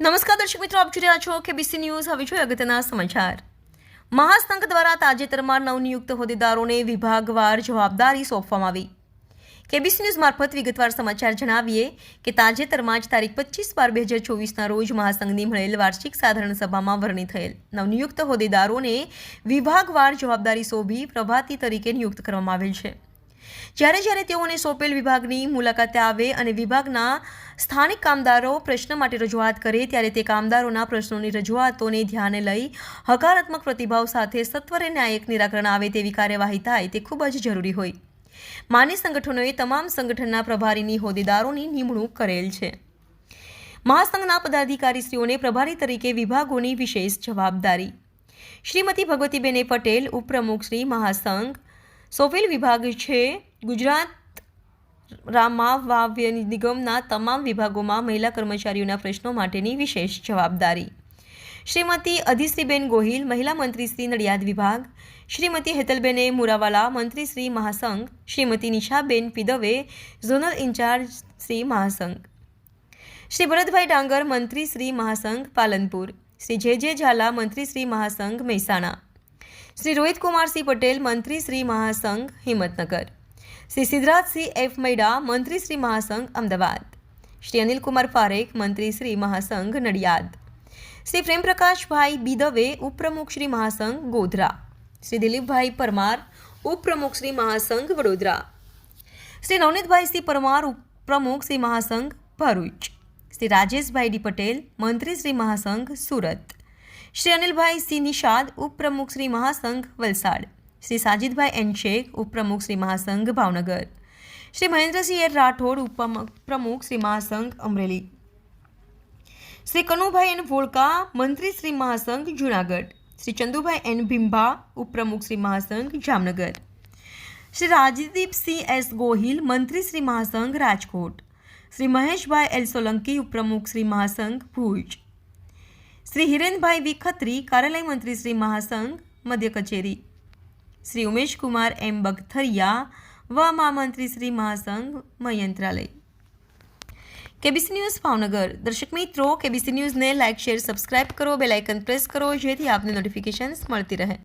નમસ્કાર દર્શક મિત્રો, આપ જોઈ રહ્યા છો કેબીસી ન્યૂઝ. હવે જોઈએ અગત્યના સમાચાર. મહાસંઘ દ્વારા તાજેતરમાં નવનિયુક્ત હોદ્દેદારોને વિભાગવાર જવાબદારી સોંપવામાં આવી. કેબીસી ન્યૂઝ મારફત વિગતવાર સમાચાર જણાવીએ કે તાજેતરમાં જ તારીખ 25/12/2024ના રોજ મહાસંઘની મળેલ વાર્ષિક સાધારણ સભામાં વરણી થયેલ નવનિયુક્ત હોદ્દેદારોને વિભાગવાર જવાબદારી સોંપી પ્રભાતી તરીકે નિયુક્ત કરવામાં આવેલ છે. જ્યારે તેઓને સોંપેલ વિભાગની મુલાકાતે આવે અને વિભાગના સ્થાનિક કામદારો પ્રશ્ન માટે રજૂઆત કરે ત્યારે તે કામદારોના પ્રશ્નોની રજૂઆતોને ધ્યાને લઈ હકારાત્મક પ્રતિભાવ સાથે સત્વરે ન્યાયિક નિરાકરણ આવે તેવી કાર્યવાહી થાય તે ખૂબ જ જરૂરી હોય. માન્ય સંગઠનોએ તમામ સંગઠનના પ્રભારીની હોદ્દેદારોની નિમણૂક કરેલ છે. મહાસંઘના પદાધિકારીશ્રીઓને પ્રભારી તરીકે વિભાગોની વિશેષ જવાબદારી. શ્રીમતી ભગવતીબેન પટેલ, ઉપપ્રમુખ શ્રી મહાસંઘ સોંપેલ વિભાગ છે ગુજરાત રામાવાવ્ય નિગમના તમામ વિભાગોમાં મહિલા કર્મચારીઓના પ્રશ્નો માટેની વિશેષ જવાબદારી. શ્રીમતી અધિશ્રીબેન ગોહિલ, મહિલા મંત્રી શ્રી નડિયાદ વિભાગ. શ્રીમતી હેતલબેન મુરાવાલા, મંત્રી શ્રી મહાસંઘ. શ્રીમતી નિશાબેન પીદવે, ઝોનલ ઇન્ચાર્જ શ્રી મહાસંઘ. શ્રી ભરતભાઈ ડાંગર, મંત્રી શ્રી મહાસંઘ પાલનપુર. શ્રી જે ઝાલા, મંત્રી શ્રી મહાસંઘ મહેસાણા. શ્રી રોહિતકુમારસિંહ પટેલ, મંત્રી શ્રી મહાસંઘ હિંમતનગર. શ્રી સિદ્ધરાજસિંહ એફ મૈડા, મંત્રી શ્રી મહાસંઘ અમદાવાદ. શ્રી અનિલકુમાર પારેખ, મંત્રી શ્રી મહાસંઘ નડિયાદ. શ્રી પ્રેમપ્રકાશભાઈ બી, ઉપપ્રમુખ શ્રી મહાસંઘ ગોધરા. શ્રી દિલીપભાઈ પરમાર, ઉપપ્રમુખ શ્રી મહાસંઘ વડોદરા. શ્રી નવનીતભાઈ સિંહ પરમાર, ઉપપ્રમુખ શ્રી મહાસંઘ ભરૂચ. શ્રી રાજેશભાઈ ડી પટેલ, મંત્રી શ્રી મહાસંઘ સુરત. શ્રી અનિલભાઈ સિંહ નિષાદ, ઉપપ્રમુખ શ્રી મહાસંઘ વલસાડ. શ્રી સાજિદભાઈ એન શેખ, ઉપપ્રમુખ શ્રી મહાસંઘ ભાવનગર. શ્રી મહેન્દ્રસિંહ એર રાઠોડ, ઉપપ્રમુખ શ્રી મહાસંઘ અમરેલી. શ્રી કનુભાઈ એન વોળકા, મંત્રી શ્રી મહાસંઘ જૂનાગઢ. શ્રી ચંદુભાઈ એન ભીંભા, ઉપપ્રમુખ શ્રી મહાસંઘ જામનગર. શ્રી રાજદીપસિંહ એસ ગોહિલ, મંત્રી શ્રી મહાસંઘ રાજકોટ. શ્રી મહેશભાઈ એલ સોલંકી, ઉપપ્રમુખ શ્રી મહાસંઘ ભુજ. શ્રી હિરેનભાઈ વી ખત્રી, કાર્યાલય મંત્રી શ્રી મહાસંઘ મધ્ય કચેરી. શ્રી ઉમેશકુમાર એમ બગથરિયા, મહામંત્રી શ્રી મહાસંઘ મયંત્રાલય. KBC news Bhavnagar. દર્શક મિત્રો, કેબીસી ન્યૂઝને લાઇક, શેર, સબસ્ક્રાઇબ કરો, બેલ આઇકન પ્રેસ કરો જેથી આપને નોટિફિકેશન્સ મળતી રહે.